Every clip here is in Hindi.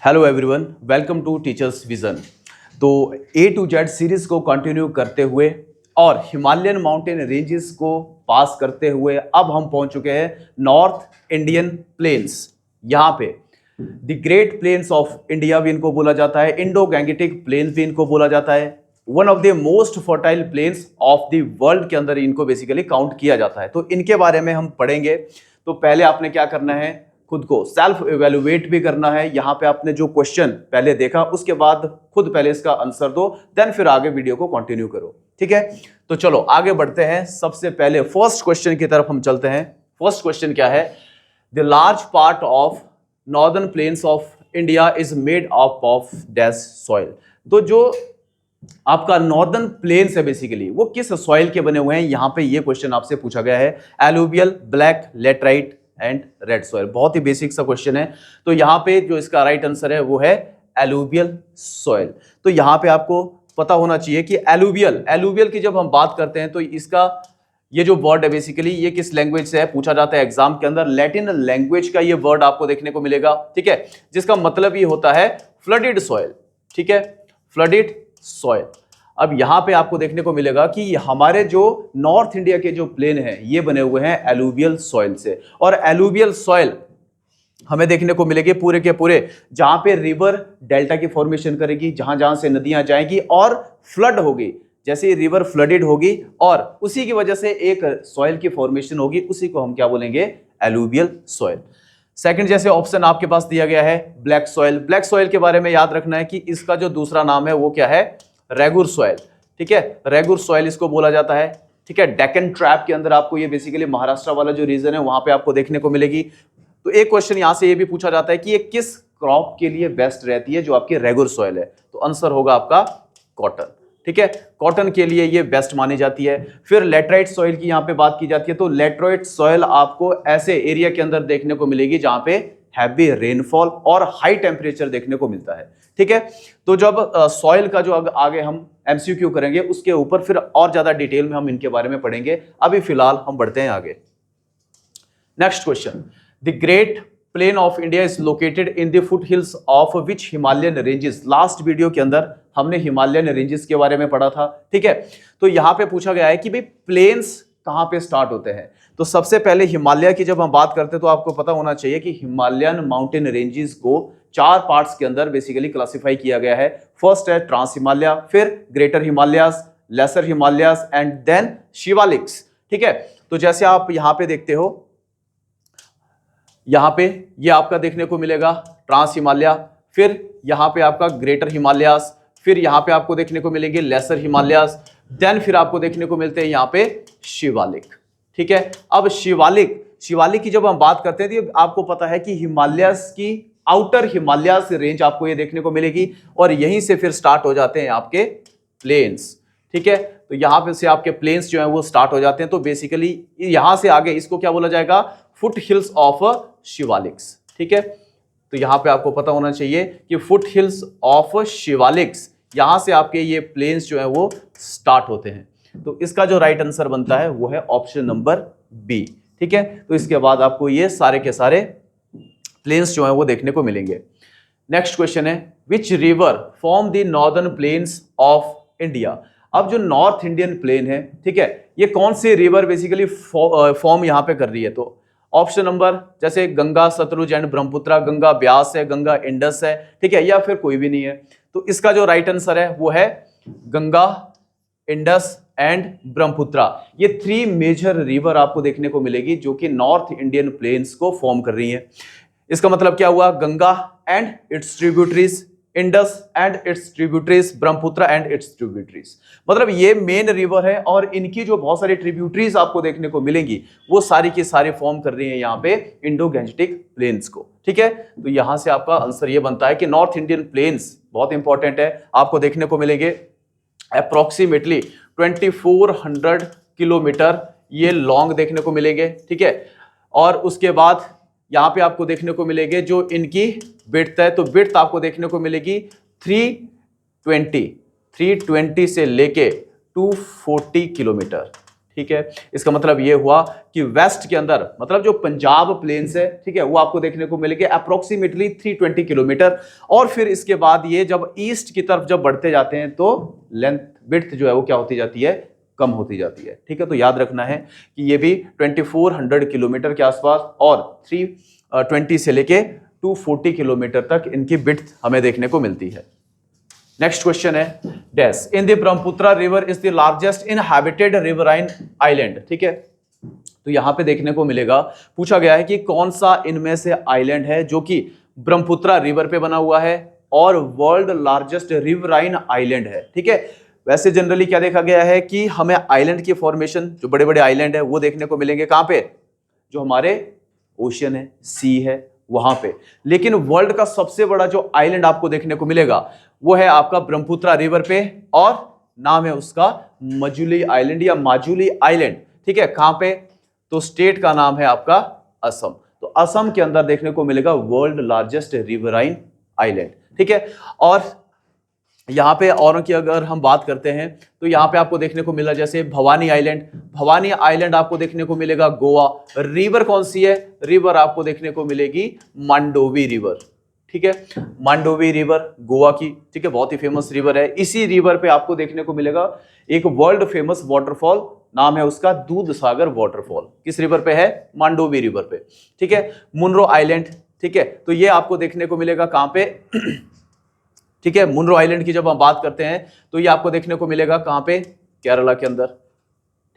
Hello everyone, welcome to teachers vision. तो ए टू जेड सीरीज को कंटिन्यू करते हुए और हिमालयन माउंटेन रेंजेस को पास करते हुए अब हम पहुंच चुके हैं नॉर्थ इंडियन प्लेन्स। यहाँ पे the great plains of India भी इनको बोला जाता है, इंडो गैंगेटिक प्लेन्स भी इनको बोला जाता है, one of the most fertile planes of the world के अंदर इनको बेसिकली काउंट किया जाता है। तो इनके बारे में हम पढ़ेंगे। तो पहले आपने क्या करना है, खुद को सेल्फ इवेल्युएट भी करना है। यहाँ पे आपने जो क्वेश्चन पहले देखा उसके बाद खुद पहले इसका आंसर दो, देन फिर आगे वीडियो को कंटिन्यू करो। ठीक है, तो चलो आगे बढ़ते हैं। सबसे पहले फर्स्ट क्वेश्चन की तरफ हम चलते हैं। फर्स्ट क्वेश्चन क्या है? The large part of northern plains of India is made up of dash soil. तो जो आपका नॉर्दर्न प्लेन्स है बेसिकली वो किस सॉइल के बने हुए हैं, यहाँ पे ये क्वेश्चन आपसे पूछा गया है। Alluvial, black, laterite and red soil. बहुत ही बेसिक सा क्वेश्चन है। तो यहाँ पे जो इसका राइट आंसर है वो है एलुवियल सॉइल। तो यहाँ पे आपको पता होना चाहिए कि एलुवियल की जब हम बात करते हैं तो इसका ये जो वर्ड है बेसिकली ये किस लैंग्वेज से है पूछा जाता है एग्जाम के अंदर। लैटिन लैंग्वेज का ये वर्ड आपको देखने को मिलेगा, ठीक है, जिसका मतलब ये होता है फ्लडेड सॉइल। ठीक है, फ्लडेड सॉइल। अब यहां पे आपको देखने को मिलेगा कि हमारे जो नॉर्थ इंडिया के जो प्लेन हैं ये बने हुए हैं एलुवियल सॉइल से। और एलुवियल सॉइल हमें देखने को मिलेगी पूरे के पूरे जहां पे रिवर डेल्टा की फॉर्मेशन करेगी, जहां जहां से नदियां जाएंगी और फ्लड होगी। जैसे रिवर फ्लडेड होगी और उसी की वजह से एक सॉइल की फॉर्मेशन होगी, उसी को हम क्या बोलेंगे? Alluvial soil. सेकंड जैसे ऑप्शन आपके पास दिया गया है ब्लैक सॉइल। ब्लैक सॉइल के बारे में याद रखना है कि इसका जो दूसरा नाम है वो क्या है? रेगुर सॉइल। ठीक है, रेगुर सॉइल इसको बोला जाता है। ठीक है, डेक्कन ट्रैप के अंदर आपको ये बेसिकली महाराष्ट्र वाला जो रीजन है वहां पे आपको देखने को मिलेगी। तो एक क्वेश्चन यहां से ये भी पूछा जाता है कि ये किस क्रॉप के लिए बेस्ट रहती है जो आपकी रेगुर सॉइल है। तो आंसर होगा आपका कॉटन। ठीक है, कॉटन के लिए ये बेस्ट मानी जाती है। फिर लेटराइट सॉइल की यहां पे बात की जाती है। तो लेटराइट सॉइल आपको ऐसे एरिया के अंदर देखने को मिलेगी जहां पे हैवी रेनफॉल और हाई टेम्परेचर देखने को मिलता है। ठीक है, तो जब सॉइल का जो आगे हम एमसीक्यू करेंगे उसके ऊपर फिर और ज्यादा डिटेल में हम इनके बारे में पढ़ेंगे। अभी फिलहाल हम बढ़ते हैं आगे। Next question, the great plain of India is located in the foot hills of which Himalayan ranges. Last video के अंदर हमने हिमालयन रेंजेस के बारे में पढ़ा था। ठीक है, तो यहां पे पूछा गया है कि भाई प्लेन्स कहां पे स्टार्ट होते हैं। तो सबसे पहले हिमालय की जब हम बात करते हैं तो आपको पता होना चाहिए कि हिमालयन माउंटेन रेंजेस को 4 पार्ट्स के अंदर बेसिकली क्लासिफाई किया गया है। फर्स्ट है ट्रांस हिमालय, फिर greater Himalayas, lesser Himalayas and then Shivaliks. ठीक है, तो जैसे आप यहां पे देखते हो, यहां पे ये आपका देखने को मिलेगा ट्रांस हिमालय, फिर यहां पे आपका ग्रेटर हिमालयास, फिर यहां पे आपको देखने को मिलेंगे लेसर हिमालयास, देन फिर आपको देखने को मिलते हैं यहां पे शिवालिक। ठीक है, अब शिवालिक की जब हम बात करते हैं तो आपको पता है कि हिमालयस की आउटर हिमालयास रेंज आपको ये देखने को मिलेगी और यहीं से फिर स्टार्ट हो जाते हैं आपके प्लेन्स। ठीक है, तो यहां पे से आपके प्लेन्स जो है वो स्टार्ट हो जाते हैं। तो बेसिकली यहां से आगे इसको क्या बोला जाएगा? Foot hills of Shivaliks. ठीक है, तो यहां पे आपको पता होना चाहिए कि फुट हिल्स ऑफ शिवालिक्स, यहां से आपके ये प्लेन्स जो है वो स्टार्ट होते हैं। तो इसका जो राइट आंसर बनता है वो है ऑप्शन नंबर बी। ठीक है, तो इसके बाद आपको ये सारे के सारे प्लेन्स जो है वो देखने को मिलेंगे। नेक्स्ट क्वेश्चन है which river form the northern plains of India. अब जो नॉर्थ इंडियन प्लेन है, ठीक है, ये कौन सी रिवर बेसिकली फॉर्म यहां पे कर रही है? तो ऑप्शन नंबर जैसे गंगा, सतलुज एंड ब्रह्मपुत्र, गंगा ब्यास है, गंगा इंडस है, ठीक है, या फिर कोई भी नहीं है। तो इसका जो राइट आंसर है वो है गंगा, इंडस एंड ब्रह्मपुत्र। ये 3 मेजर रिवर आपको देखने को मिलेगी जो कि नॉर्थ इंडियन प्लेन्स को फॉर्म कर रही है। इसका मतलब क्या हुआ? Ganga and it's tributaries, Indus and it's tributaries, Brahmaputra and it's tributaries. मतलब ये मेन रिवर है और इनकी जो बहुत सारी ट्रिब्यूटरीज आपको देखने को मिलेंगी वो सारी की सारी फॉर्म कर रही है यहाँ पे इंडो गैंजेटिक प्लेन्स को। ठीक है, तो यहां से आपका आंसर ये बनता है कि नॉर्थ इंडियन प्लेन्स बहुत इंपॉर्टेंट है, आपको देखने को मिलेंगे अप्रोक्सीमेटली 2400 किलोमीटर ये लॉन्ग देखने को मिलेंगे। ठीक है, और उसके बाद यहां पे आपको देखने को मिलेंगे जो इनकी विड्थ है, तो विड्थ आपको देखने को मिलेगी 320 से लेके 240 किलोमीटर। ठीक है, इसका मतलब ये हुआ कि वेस्ट के अंदर मतलब जो पंजाब प्लेन्स है, ठीक है, वो आपको देखने को मिलेंगे अप्रोक्सीमेटली 320 किलोमीटर। और फिर इसके बाद ये जब ईस्ट की तरफ जब बढ़ते जाते हैं तो लेंथ विड्थ जो है वो क्या होती जाती है, कम होती जाती है। ठीक है, तो याद रखना है कि ये भी 2400 किलोमीटर के आसपास और 320 से लेके 240 किलोमीटर तक इनकी विड्थ हमें देखने को मिलती है। नेक्स्ट क्वेश्चन है dash in the Brahmaputra river is the largest inhabited riverine island. ठीक है, तो यहां पे देखने को मिलेगा, पूछा गया है कि कौन सा इनमें से आइलैंड है जो कि ब्रह्मपुत्र रिवर पे बना हुआ है और वर्ल्ड लार्जेस्ट रिवराइन आइलैंड है। ठीक है, वैसे जनरली क्या देखा गया है कि हमें आइलैंड की फॉर्मेशन, जो बड़े बड़े आइलैंड है वो देखने को मिलेंगे कहां पे, जो हमारे ओशियन है, सी है वहां पे। लेकिन वर्ल्ड का सबसे बड़ा जो आइलैंड आपको देखने को मिलेगा वो है आपका ब्रह्मपुत्र रिवर पे, और नाम है उसका मजुली आइलैंड या माजुली आइलैंड। ठीक है, कहां पे, तो स्टेट का नाम है आपका असम। तो असम के अंदर देखने को मिलेगा वर्ल्ड लार्जेस्ट रिवराइन आइलैंड। ठीक है, और यहां पे औरों की अगर हम बात करते हैं तो यहां पे आपको देखने को मिला जैसे भवानी आइलैंड, भवानी आइलैंड आपको देखने को मिलेगा गोवा। रिवर कौन सी है, रिवर आपको देखने को मिलेगी मांडोवी रिवर। ठीक है, मांडोवी रिवर गोवा की, ठीक है, बहुत ही फेमस रिवर है। इसी रिवर पे आपको देखने को मिलेगा एक वर्ल्ड फेमस वाटरफॉल, नाम है उसका दूध सागर वाटरफॉल। किस रिवर पे है, मांडोवी रिवर पे। ठीक है, मुनरो आइलैंड, ठीक है, तो ये आपको देखने को मिलेगा कहां पे ठीक है, मुनरो आइलैंड की जब हम बात करते हैं तो ये आपको देखने को मिलेगा कहां पे, केरला के अंदर।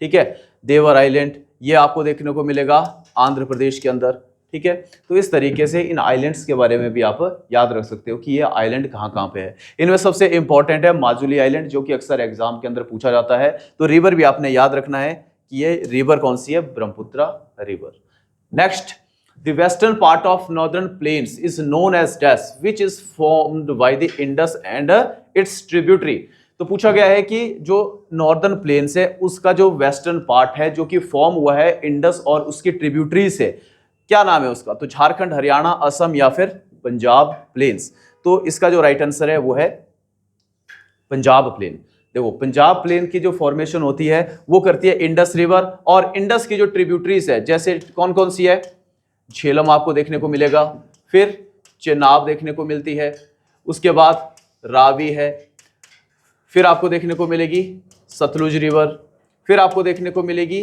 ठीक है, देवर आइलैंड ये आपको देखने को मिलेगा आंध्र प्रदेश के अंदर। ठीक है, तो इस तरीके से इन आइलैंड्स के बारे में भी आप याद रख सकते हो कि ये आइलैंड कहां कहां पे है। इनमें सबसे इंपॉर्टेंट है माजुली आइलैंड, जो कि अक्सर एग्जाम के अंदर पूछा जाता है। तो रिवर भी आपने याद रखना है कि ये रिवर कौन सी है, Brahmaputra river. Next, the western part of northern plains is known as dash which is formed by the Indus and its tributary। तो पूछा गया है कि जो नॉर्दर्न प्लेन्स है उसका जो वेस्टर्न पार्ट है जो कि फॉर्म हुआ है इंडस और उसकी ट्रिब्यूटरी से, क्या नाम है उसका, तो झारखंड, हरियाणा, असम या फिर पंजाब प्लेन्स। तो इसका जो राइट आंसर है वो है पंजाब प्लेन। देखो, पंजाब प्लेन की जो फॉर्मेशन होती है वो करती है इंडस रिवर, और इंडस की जो ट्रिब्यूटरीज है जैसे कौन कौन सी है, झेलम आपको देखने को मिलेगा, फिर चेनाब देखने को मिलती है, उसके बाद रावी है, फिर आपको देखने को मिलेगी सतलुज रिवर, फिर आपको देखने को मिलेगी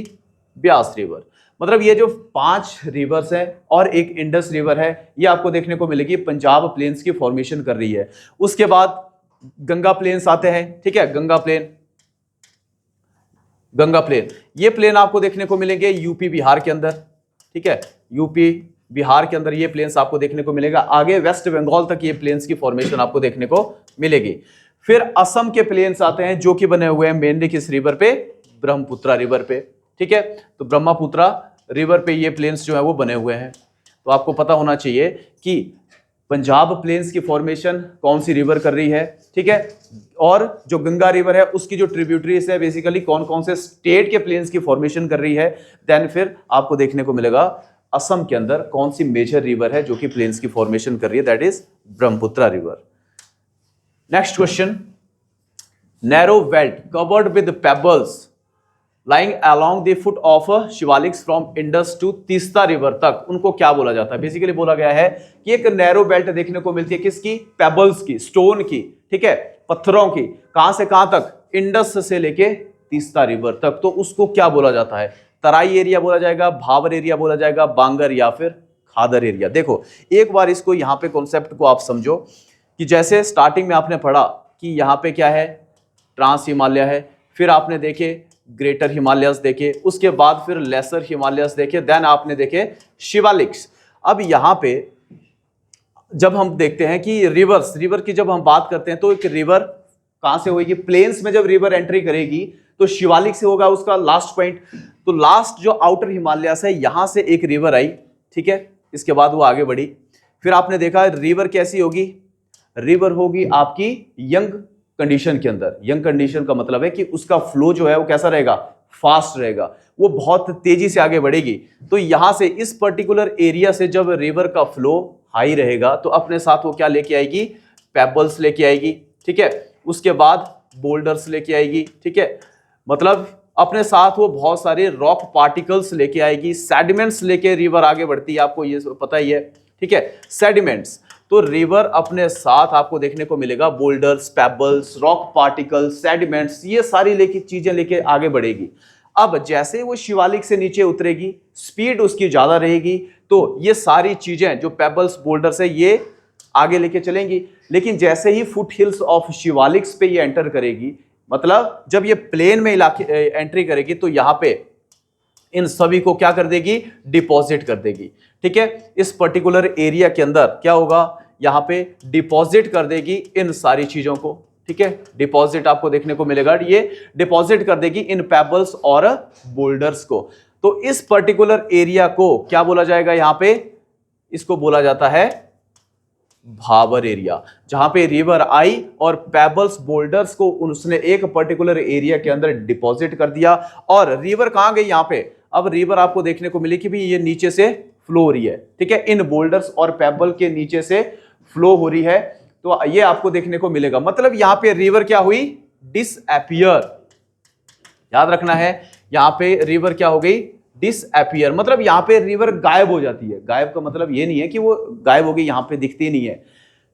ब्यास रिवर। मतलब ये जो 5 रिवर्स हैं और एक इंडस रिवर है, ये आपको देखने को मिलेगी पंजाब प्लेन्स की फॉर्मेशन कर रही है। उसके बाद गंगा प्लेन्स आते हैं। ठीक है, गंगा प्लेन, गंगा प्लेन, ये प्लेन आपको देखने को मिलेंगे यूपी बिहार के अंदर। ठीक है, यूपी बिहार के अंदर ये प्लेन्स आपको देखने को मिलेगा। आगे वेस्ट बंगाल तक ये प्लेन्स की फॉर्मेशन आपको देखने को मिलेगी। फिर असम के प्लेन्स आते हैं जो कि बने हुए हैं मेनली किस रिवर पे, ब्रह्मपुत्र रिवर पे। ठीक है, तो ब्रह्मपुत्र रिवर पे ये प्लेन्स जो है वो बने हुए हैं। तो आपको पता होना चाहिए कि पंजाब प्लेन्स की फॉर्मेशन कौन सी रिवर कर रही है। ठीक है, और जो गंगा रिवर है उसकी जो ट्रिब्यूटरीज है बेसिकली कौन कौन से स्टेट के प्लेन्स की फॉर्मेशन कर रही है। देन फिर आपको देखने को मिलेगा असम के अंदर कौन सी मेजर रिवर है जो कि प्लेन्स की फॉर्मेशन कर रही है, that is Brahmaputra river. Next question, narrow belt covered with pebbles lying along the foot of Shivaliks from Indus to Teesta river तक, उनको क्या बोला जाता है। बेसिकली बोला गया है कि एक नैरो बेल्ट देखने को मिलती है किसकी, पेबल्स की, स्टोन की, ठीक है, पत्थरों की, कहां से कहां तक, इंडस से लेके तीस्ता रिवर तक। तो उसको क्या बोला जाता है, तराई एरिया बोला जाएगा, भावर एरिया बोला जाएगा, बांगर या फिर खादर एरिया। देखो एक बार इसको यहां पे कॉन्सेप्ट को आप समझो कि जैसे स्टार्टिंग में आपने पढ़ा कि यहां पे क्या है, ट्रांस हिमालय है, फिर आपने देखे ग्रेटर हिमालयस देखे, उसके बाद फिर लेसर हिमालयस देखे, देन आपने देखे शिवालिक्स। अब यहां पे जब हम देखते हैं कि रिवर की जब हम बात करते हैं तो एक रिवर कहां से होगी, प्लेन्स में जब रिवर एंट्री करेगी तो शिवालिक से होगा उसका लास्ट पॉइंट। तो लास्ट जो आउटर हिमालयस है यहां से एक रिवर आई, ठीक है, इसके बाद वो आगे बढ़ी। फिर आपने देखा रिवर कैसी होगी, रिवर होगी आपकी यंग कंडीशन के अंदर। यंग कंडीशन का मतलब है कि उसका फ्लो जो है वो कैसा रहेगा, फास्ट रहेगा, वो बहुत तेजी से आगे बढ़ेगी। तो यहां से इस पर्टिकुलर एरिया से जब रिवर का फ्लो हाई रहेगा तो अपने साथ वो क्या लेके आएगी, पेबल्स लेके आएगी, ठीक है, उसके बाद बोल्डर्स लेके आएगी, ठीक है, मतलब अपने साथ वो बहुत सारे रॉक पार्टिकल्स लेके आएगी, सेडिमेंट्स लेके रिवर आगे बढ़ती है, आपको ये पता ही है, ठीक है, सेडिमेंट्स। तो रिवर अपने साथ आपको देखने को मिलेगा boulders, pebbles, rock particles, sediments, ये सारी लेके चीजें लेके आगे बढ़ेगी। अब जैसे वो शिवालिक से नीचे उतरेगी, स्पीड उसकी ज्यादा रहेगी, तो ये सारी चीजें जो पेबल्स, बोल्डर्स है, ये आगे लेके चलेंगी। लेकिन जैसे ही फुट हिल्स ऑफ शिवालिक्स पे ये एंटर करेगी, मतलब जब ये प्लेन में इलाके एंट्री करेगी, तो यहां पे इन सभी को क्या कर देगी, डिपॉजिट कर देगी। ठीक है, इस पर्टिकुलर एरिया के अंदर क्या होगा, यहां पे डिपॉजिट कर देगी इन सारी चीजों को। ठीक है, डिपॉजिट आपको देखने को मिलेगा, ये डिपॉजिट कर देगी इन पेबल्स और बोल्डर्स को। तो इस पर्टिकुलर एरिया को क्या बोला जाएगा, यहां पे इसको बोला जाता है भाबर एरिया, जहां पे रिवर आई और पेबल्स, बोल्डर्स को उसने एक पर्टिकुलर एरिया के अंदर डिपॉजिट कर दिया। और रिवर कहां गई, यहां पे अब रिवर आपको देखने को मिली कि भी ये नीचे से फ्लो हो रही है। ठीक है, इन बोल्डर्स और पेबल के नीचे से फ्लो हो रही है, तो ये आपको देखने को मिलेगा। मतलब यहां पे रिवर क्या हुई, डिसअपियर। याद रखना है, यहां पे रिवर क्या हो गई, डिसअपियर। मतलब यहां पे रिवर गायब हो जाती है। गायब का मतलब ये नहीं है कि वो गायब हो गई, यहां पे दिखती नहीं है।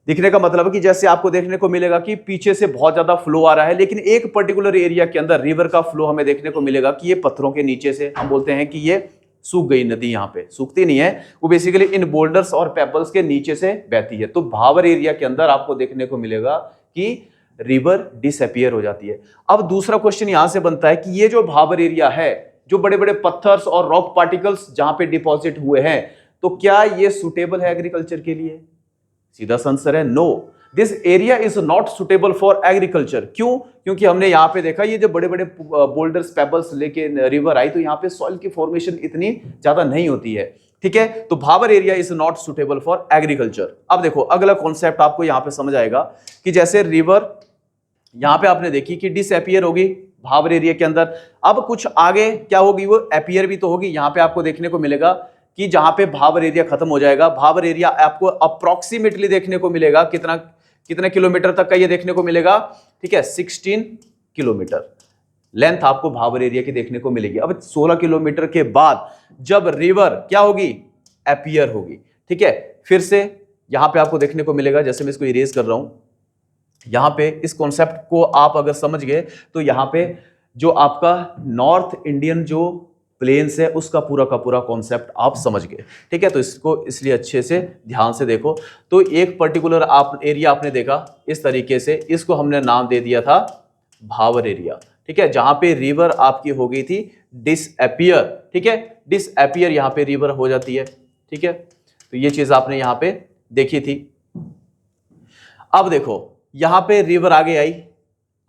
दिखने का मतलब है कि जैसे आपको देखने को मिलेगा कि पीछे से बहुत ज्यादा फ्लो आ रहा है, लेकिन एक पर्टिकुलर एरिया के अंदर रिवर का फ्लो हमें देखने को मिलेगा कि ये पत्थरों के नीचे से, हम बोलते हैं कि ये सूख गई नदी, यहां पे सूखती नहीं है, वो बेसिकली इन बोल्डर्स और पेबल्स के नीचे से बहती है। तो भाबर एरिया के अंदर आपको देखने को मिलेगा कि रिवर डिसअपियर हो जाती है। अब दूसरा क्वेश्चन यहां से बनता है कि ये जो भाबर एरिया है, जो बड़े बड़े पत्थर्स और रॉक पार्टिकल्स जहां पे डिपॉजिट हुए हैं, तो क्या ये सुटेबल है एग्रीकल्चर के लिए? सीधा सा आंसर है no, this area is not suitable for agriculture. क्यों? क्योंकि हमने यहां पे देखा ये जो बड़े बड़े बोल्डर्स, पेबल्स लेके रिवर आई, तो यहां पे सॉइल की फॉर्मेशन इतनी ज्यादा नहीं होती है। ठीक है, तो Bhabar area is not suitable for agriculture. अब देखो अगला कॉन्सेप्ट आपको यहां पे समझ आएगा कि जैसे रिवर यहां पे आपने देखी कि डिसअपियर होगी भाबर एरिया के अंदर, अब कुछ आगे क्या होगी, वो अपियर भी तो होगी। यहां पे आपको देखने को मिलेगा कि जहां पे भाबर एरिया खत्म हो जाएगा, भाबर एरिया आपको अप्रोक्सीमेटली देखने को मिलेगा, कितना किलोमीटर तक का ये देखने को मिलेगा, ठीक है, 16 किलोमीटर लेंथ आपको भाबर एरिया की देखने को मिलेगी। अब 16 किलोमीटर के बाद जब रिवर क्या होगी, अपियर होगी। ठीक है, फिर से यहां पे आपको देखने को मिलेगा, जैसे मैं इसको इरेज कर रहा हूं, यहां पे इस कॉन्सेप्ट को आप अगर समझ गए तो यहां पे जो आपका नॉर्थ इंडियन जो प्लेन्स है उसका का पूरा कॉन्सेप्ट आप समझ गए। ठीक है, तो इसको इसलिए अच्छे से ध्यान से देखो। तो एक पर्टिकुलर आप एरिया आपने देखा इस तरीके से, इसको हमने नाम दे दिया था भाबर एरिया। ठीक है, जहां पे रिवर आपकी हो गई थी डिसअपियर। ठीक है, डिसअपियर यहां पे रिवर हो जाती है। ठीक है, तो ये चीज आपने यहां पे देखी थी। अब देखो यहां पे रिवर आगे आई,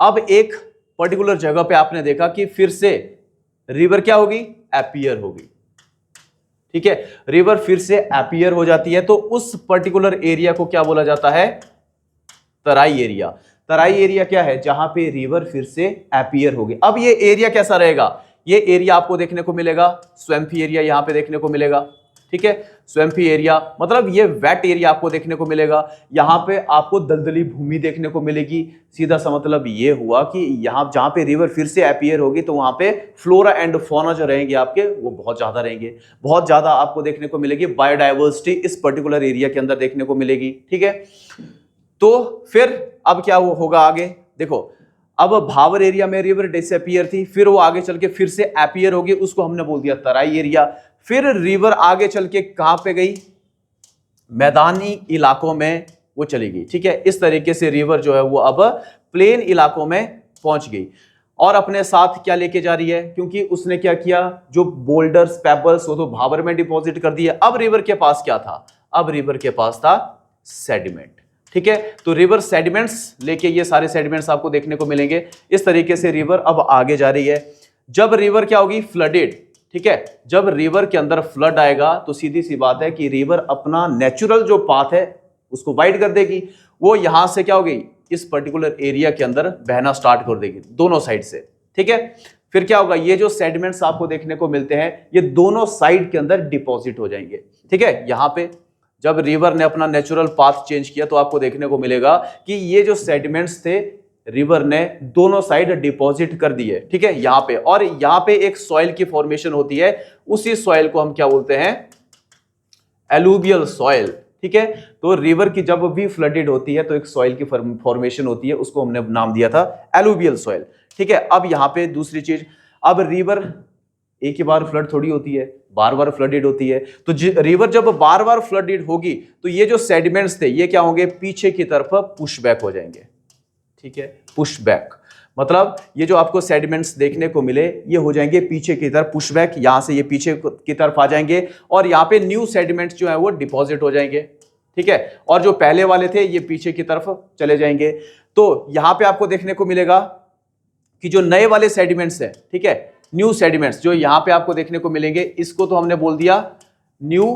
अब एक पर्टिकुलर जगह पे आपने देखा कि फिर से रिवर क्या होगी, अपीयर होगी। ठीक है, रिवर फिर से अपीयर हो जाती है, तो उस पर्टिकुलर एरिया को क्या बोला जाता है, तराई एरिया। तराई एरिया क्या है, जहां पे रिवर फिर से अपीयर होगी। अब ये एरिया कैसा रहेगा, ये एरिया आपको देखने को मिलेगा स्वैम्पी एरिया, यहां पे देखने को मिलेगा। ठीक है, स्वैम्पी एरिया मतलब ये वेट एरिया आपको देखने को मिलेगा। यहां पे आपको दलदली भूमि देखने को मिलेगी। सीधा सा मतलब ये हुआ कि यहां जहां पे रिवर फिर से अपीयर होगी, तो वहां पे फ्लोरा एंड फौना जो रहेंगे आपके, वो बहुत ज्यादा रहेंगे। बहुत ज्यादा आपको देखने को मिलेगी बायोडाइवर्सिटी इस पर्टिकुलर एरिया के अंदर देखने को मिलेगी। ठीक है, तो फिर अब क्या होगा आगे, देखो अब भाबर एरिया में रिवर डिसअपियर थी, फिर वो आगे चल के फिर से अपीयर होगी, उसको हमने बोल दिया तराई एरिया। फिर रिवर आगे चल के कहां पे गई, मैदानी इलाकों में वो चली गई। ठीक है, इस तरीके से रिवर जो है वो अब प्लेन इलाकों में पहुंच गई और अपने साथ क्या लेके जा रही है, क्योंकि उसने क्या किया, जो बोल्डर्स, पेबल्स वो तो भाबर में डिपॉजिट कर दिए। अब रिवर के पास क्या था, अब रिवर के पास था सेडिमेंट। ठीक है, तो रिवर सेडिमेंट्स लेके, ये सारे सेडिमेंट्स आपको देखने को मिलेंगे। इस तरीके से रिवर अब आगे जा रही है। जब रिवर क्या होगी, फ्लडेड। ठीक है, जब रिवर के अंदर फ्लड आएगा तो सीधी सी बात है कि रिवर अपना नेचुरल जो पाथ है उसको वाइड कर देगी। वो यहां से क्या होगी, इस पर्टिकुलर एरिया के अंदर बहना स्टार्ट कर देगी दोनों साइड से। ठीक है, फिर क्या होगा, ये जो सेडिमेंट्स आपको देखने को मिलते हैं ये दोनों साइड के अंदर डिपॉजिट हो जाएंगे। ठीक है, यहां पे जब रिवर ने अपना नेचुरल पाथ चेंज किया तो आपको देखने को मिलेगा कि ये जो सेडिमेंट्स थे रिवर ने दोनों साइड डिपॉजिट कर दिए, ठीक है, यहां पे, और यहां पे एक सॉइल की फॉर्मेशन होती है, उसी सॉइल को हम क्या बोलते हैं, एलुवियल सॉइल, ठीक है। तो रिवर की जब भी फ्लडेड होती है तो एक सॉइल की फॉर्मेशन होती है, उसको हमने नाम दिया था एलुवियल सॉइल, ठीक है। अब यहां पे दूसरी चीज, अब रिवर एक ही बार फ्लड थोड़ी होती है, बार बार फ्लडेड होती है, तो रिवर जब बार बार फ्लडेड होगी तो ये जो सेडिमेंट्स थे ये क्या होंगे, पीछे की तरफ पुश बैक हो जाएंगे, ठीक है, पुश बैक, मतलब ये जो आपको सेडिमेंट्स देखने को मिले ये हो जाएंगे पीछे की तरफ पुश बैक, यहां से ये पीछे की तरफ आ जाएंगे और यहां पे न्यू सेडिमेंट्स जो है वो डिपॉजिट हो जाएंगे, ठीक है, और जो पहले वाले थे ये पीछे की तरफ चले जाएंगे। तो यहां पे आपको देखने को मिलेगा कि जो नए वाले सेडिमेंट्स है, ठीक है, न्यू सेडिमेंट्स जो यहां पे आपको देखने को मिलेंगे, इसको तो हमने बोल दिया न्यू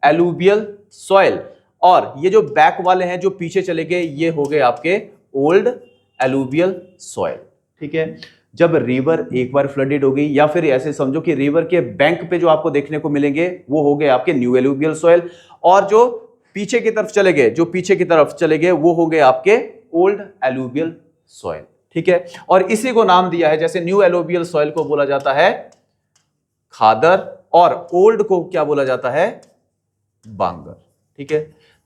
एलुवियल सॉइल, और ये जो बैक वाले हैं जो पीछे चले गए ये हो गए आपके ओल्ड एलुवियल सॉइल, ठीक है। जब रिवर एक बार फ्लडेड हो गई, या फिर ऐसे समझो कि रिवर के बैंक पे जो आपको देखने को मिलेंगे वो हो गए आपके न्यू एलुवियल सॉइल, और जो पीछे की तरफ चले गए, जो पीछे की तरफ चले गए वो हो गए आपके ओल्ड एलुवियल सॉइल, ठीक है। और इसी को नाम दिया है, जैसे न्यू एलुवियल सॉइल को बोला जाता है खादर, और ओल्ड को क्या बोला जाता है, बांगर, ठीक है।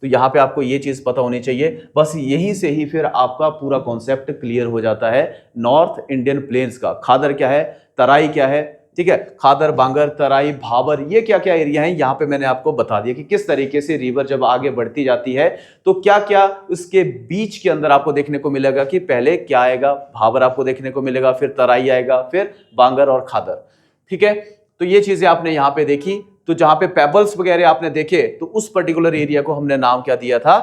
तो यहां पे आपको ये चीज पता होनी चाहिए, बस यहीं से ही फिर आपका पूरा कॉन्सेप्ट क्लियर हो जाता है नॉर्थ इंडियन प्लेन्स का। खादर क्या है, तराई क्या है, ठीक है, खादर, बांगर, तराई, भाबर, ये क्या क्या एरिया है, यहां पे मैंने आपको बता दिया कि किस तरीके से रिवर जब आगे बढ़ती जाती है तो क्या क्या उसके बीच के अंदर आपको देखने को मिलेगा, कि पहले क्या आएगा, भाबर आपको देखने को मिलेगा, फिर तराई आएगा, फिर बांगर और खादर, ठीक है। तो ये चीजें आपने यहां पे देखी, तो जहां पे पेबल्स वगैरह आपने देखे तो उस पर्टिकुलर एरिया को हमने नाम क्या दिया था,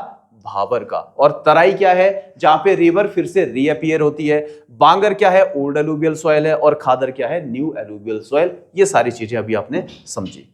भाबर का। और तराई क्या है, जहां पे रिवर फिर से रीअपीयर होती है, बांगर क्या है, ओल्ड एलुवियल सॉइल है, और खादर क्या है, न्यू एलुवियल सॉइल। ये सारी चीजें अभी आपने समझी।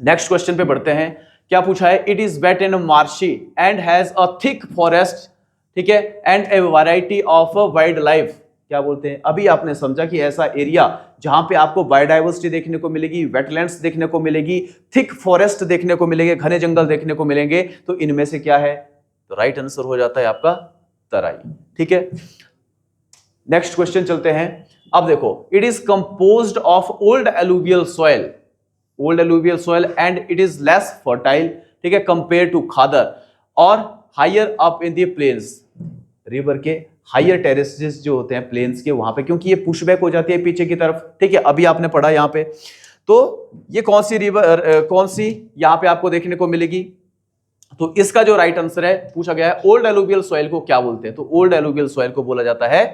नेक्स्ट क्वेश्चन पे बढ़ते हैं, क्या पूछा है, it is wet and marshy and has a thick forest, ठीक है, and a variety of wild life, क्या बोलते हैं, अभी आपने समझा कि ऐसा एरिया जहां पे आपको बायोडाइवर्सिटी देखने को मिलेगी, वेटलैंड्स देखने को मिलेगी, थिक फॉरेस्ट देखने को मिलेंगे, घने जंगल देखने को मिलेंगे, तो इनमें से क्या है, तो राइट आंसर हो जाता है आपका तराई, ठीक है। नेक्स्ट क्वेश्चन चलते हैं। अब देखो, it is composed of old alluvial soil, old alluvial soil and it is less fertile, ठीक है, कंपेयर टू खादर, और higher up in the plains, river के हायर टेरेसेस जो होते हैं प्लेन्स के वहां पे, क्योंकि ये पुशबैक हो जाती है पीछे की तरफ, ठीक है, अभी आपने पढ़ा यहां पे। तो ये कौन सी रिवर, कौन सी यहां पे आपको देखने को मिलेगी, तो इसका जो राइट आंसर है, पूछा गया है ओल्ड एलुवियल सॉइल को क्या बोलते हैं, तो ओल्ड एलुवियल सॉइल को बोला जाता है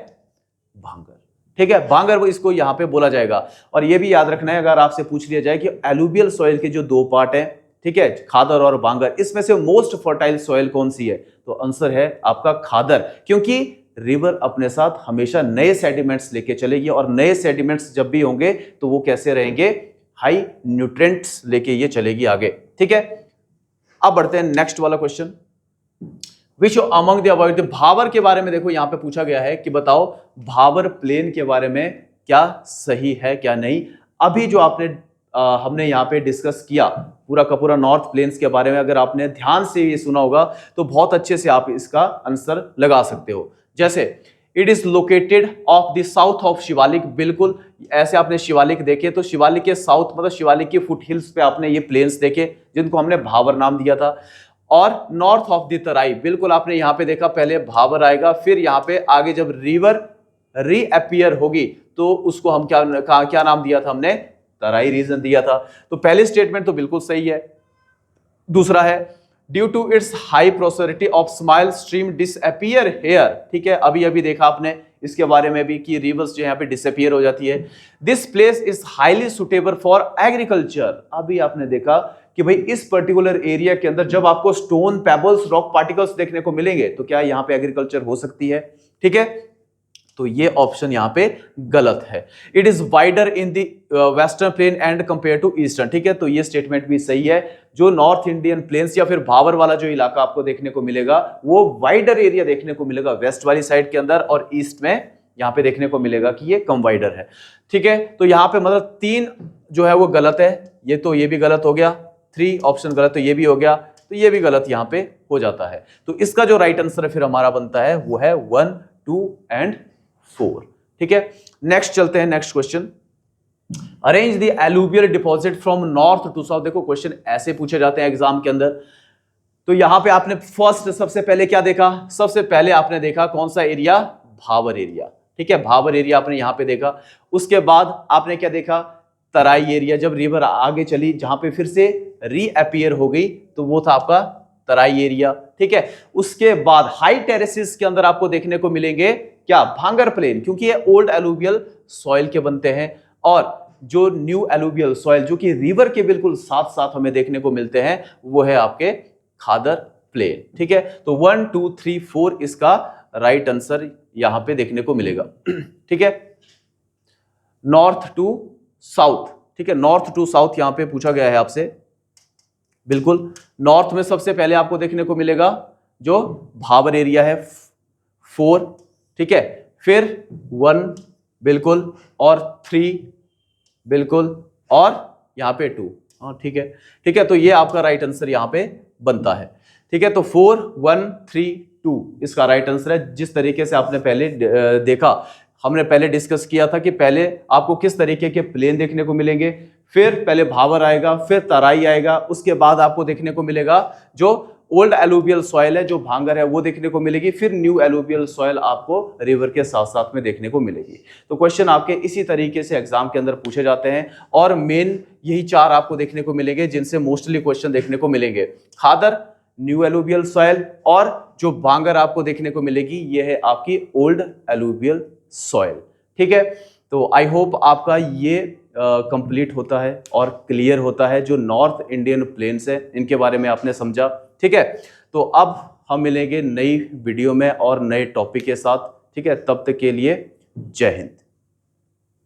भांगर, ठीक है, भांगर वो इसको यहां पे बोला जाएगा। और ये भी याद रखना है, अगर आपसे पूछ लिया जाए कि एलुवियल सॉइल के जो दो पार्ट है, ठीक है, खादर और बांगर, इसमें से मोस्ट फर्टाइल सॉइल कौन सी है, तो आंसर है आपका खादर, क्योंकि रिवर अपने साथ हमेशा नए सेडिमेंट्स लेके चलेगी, और नए सेडिमेंट्स जब भी होंगे तो वो कैसे रहेंगे, हाई न्यूट्रिएंट्स लेके ये चलेगी आगे, ठीक है। अब बढ़ते हैं नेक्स्ट वाला question, which among the about, Bhabar के बारे में देखो यहां पे पूछा गया है कि बताओ भाबर प्लेन के बारे में क्या सही है क्या नहीं। अभी जो आपने हमने यहाँ पे डिस्कस किया पूरा का पूरा नॉर्थ प्लेन्स के बारे में, अगर आपने ध्यान से ये सुना होगा तो बहुत अच्छे से आप इसका आंसर लगा सकते हो। जैसे it is located of the south of Shivalik, बिल्कुल ऐसे आपने शिवालिक देखे तो शिवालिक के साउथ, मतलब शिवालिक के फुट हिल्स पे आपने ये प्लेन्स देखे जिनको हमने भाबर नाम दिया था। और नॉर्थ ऑफ द तराई, बिल्कुल आपने यहाँ पे देखा पहले भाबर आएगा, फिर यहाँ पे आगे जब रिवर रीअपीयर होगी तो उसको हम क्या नाम दिया था हमने, तराई रीजन दिया था। तो पहले स्टेटमेंट तो बिल्कुल सही है। दूसरा है due to its high prosperity of small stream disappear here, ठीक है, अभी अभी देखा आपने इसके बारे में भी कि रिवर्स जो यहाँ पे डिसअपीयर हो जाती है। This place is highly suitable for agriculture, अभी आपने देखा कि भाई इस पर्टिकुलर एरिया के अंदर जब आपको स्टोन, पेबल्स, रॉक पार्टिकल्स देखने को मिलेंगे तो क्या यहाँ पे एग्रीकल्चर हो सकती है, ठीक है। तो ये ऑप्शन यहां पे गलत है। It is wider in the western plain and compare to eastern, ठीक है, तो ये स्टेटमेंट भी सही है। जो नॉर्थ इंडियन प्लेन्स या फिर भाबर वाला जो इलाका आपको देखने को मिलेगा वो वाइडर एरिया देखने को मिलेगा वेस्ट वाली साइड के अंदर, और ईस्ट में यहां पे देखने को मिलेगा कि ये कम वाइडर है, ठीक है। तो यहां पे मतलब 3 जो है वो गलत है, ये तो ये भी गलत हो गया, 3 ऑप्शन गलत, तो ये भी हो गया, तो ये भी गलत यहां पे हो जाता है। तो इसका जो राइट आंसर फिर हमारा बनता है वो है 1, 2 एंड 4। ठीक है, नेक्स्ट चलते हैं, next question. Arrange the alluvial deposit from north to south. देखो क्वेश्चन ऐसे पूछे जाते हैं एग्जाम के अंदर। तो यहां पे आपने फर्स्ट सबसे पहले क्या देखा, सबसे पहले आपने देखा कौन सा एरिया, भाबर एरिया। ठीक है, भाबर एरिया आपने यहां पे देखा। उसके बाद आपने क्या देखा, तराई एरिया। जब रिवर आगे चली, जहां पे फिर से रीअपीयर हो गई, तो वो था आपका तराई एरिया। ठीक है, उसके बाद हाई टेरेसेस के अंदर आपको देखने को मिलेंगे क्या, भांगर प्लेन, क्योंकि ये ओल्ड एलुवियल सॉइल के बनते हैं। और जो न्यू एलुवियल सॉइल जो कि रिवर के बिल्कुल साथ साथ हमें देखने को मिलते हैं, वो है आपके खादर प्लेन। ठीक है, तो 1 2 3 4 इसका राइट आंसर यहां पे देखने को मिलेगा। ठीक है, नॉर्थ टू साउथ। ठीक है, नॉर्थ टू साउथ यहां पे पूछा गया है आपसे। बिल्कुल, नॉर्थ में सबसे पहले आपको देखने को मिलेगा जो भाबर एरिया है 4। ठीक है, फिर 1 बिल्कुल, और 3 बिल्कुल, और यहां पे 2। हाँ ठीक है, ठीक है, तो ये आपका राइट आंसर यहां पे बनता है। ठीक है, तो 4 1 3 2 इसका राइट आंसर है। जिस तरीके से आपने पहले देखा, हमने पहले डिस्कस किया था कि पहले आपको किस तरीके के प्लेन देखने को मिलेंगे, फिर पहले भाबर आएगा, फिर तराई आएगा, उसके बाद आपको देखने को मिलेगा जो ओल्ड एलुवियल सॉइल है, जो भांगर है, वो देखने को मिलेगी, फिर न्यू एलुवियल सॉइल आपको रिवर के साथ साथ में देखने को मिलेगी। तो क्वेश्चन आपके इसी तरीके से एग्जाम के अंदर पूछे जाते हैं, और मेन यही 4 आपको देखने को मिलेंगे जिनसे मोस्टली क्वेश्चन देखने को मिलेंगे। खादर, न्यू एलुवियल सॉइल, और जो भांगर आपको देखने को मिलेगी, ये है आपकी ओल्ड एलुवियल सॉइल। ठीक है, तो आई होप आपका ये कंप्लीट होता है और क्लियर होता है। जो नॉर्थ इंडियन प्लेन्स है, इनके बारे में आपने समझा। ठीक है, तो अब हम मिलेंगे नई वीडियो में और नए टॉपिक के साथ। ठीक है, तब तक के लिए जय हिंद।